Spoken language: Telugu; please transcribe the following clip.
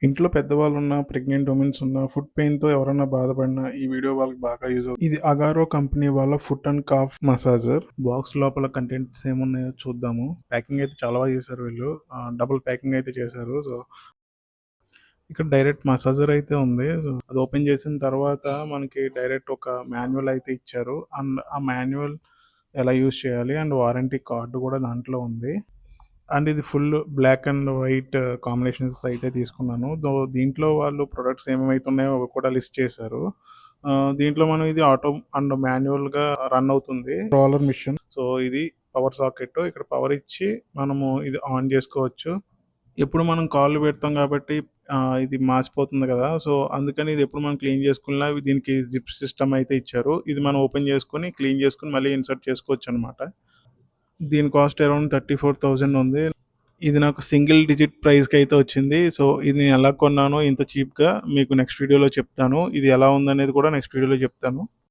ఇంట్లో పెద్దవాళ్ళున్నా, ప్రెగ్నెంట్ ఉమెన్స్ ఉన్నా, ఫుట్ పెయిన్‌తో ఎవరన్నా బాధపడినా ఈ వీడియో వాళ్ళకి బాగా యూజ్ అవుతుంది. ఇది అగారో కంపెనీ వాళ్ళ foot and calf massager. Box లోపల కంటెంట్స్ ఏమున్నాయో చూద్దాము. ప్యాకింగ్ అయితే చాలా బాగా చేశారు వీళ్ళు. డబుల్ ప్యాకింగ్ అయితే చేశారు. సో, ఇక్కడ డైరెక్ట్ మసాజర్ అయితే ఉంది. సో, అది ఓపెన్ చేసిన తర్వాత మనకి డైరెక్ట్ ఒక మాన్యువల్ అయితే ఇచ్చారు. అండ్ ఆ మాన్యువల్ ఎలా యూజ్ చేయాలి అండ్ వారంటీ కార్డ్ కూడా దాంట్లో ఉంది. అండ్ ఇది full black and white combinations అయితే తీసుకున్నాను. దీంట్లో వాళ్ళు ప్రొడక్ట్స్ ఏమేమైతే ఉన్నాయో అవి కూడా లిస్ట్ చేశారు. దీంట్లో మనం ఇది ఆటో అండ్ మాన్యువల్‌గా రన్ అవుతుంది. Roller machine. సో, ఇది పవర్ సాకెట్. ఇక్కడ పవర్ ఇచ్చి మనము ఇది ఆన్ చేసుకోవచ్చు. ఎప్పుడు మనం కాళ్ళు పెడతాం కాబట్టి ఇది మాసిపోతుంది కదా! సో, అందుకని ఇది ఎప్పుడు మనం క్లీన్ చేసుకున్నా దీనికి జిప్ సిస్టమ్ అయితే ఇచ్చారు. ఇది మనం ఓపెన్ చేసుకొని, క్లీన్ చేసుకొని మళ్ళీ ఇన్సర్ట్ చేసుకోవచ్చనమాట. దీని కాస్ట్ అరౌండ్ 34,000 ఉంది. ఇది నాకు సింగిల్ డిజిట్ ప్రైస్‌కైతే వచ్చింది. సో, ఇది నేను ఎలా కొన్నానో ఇంత చీప్‌గా మీకు నెక్స్ట్ వీడియోలో చెప్తాను. ఇది ఎలా ఉందనేది కూడా నెక్స్ట్ వీడియోలో చెప్తాను.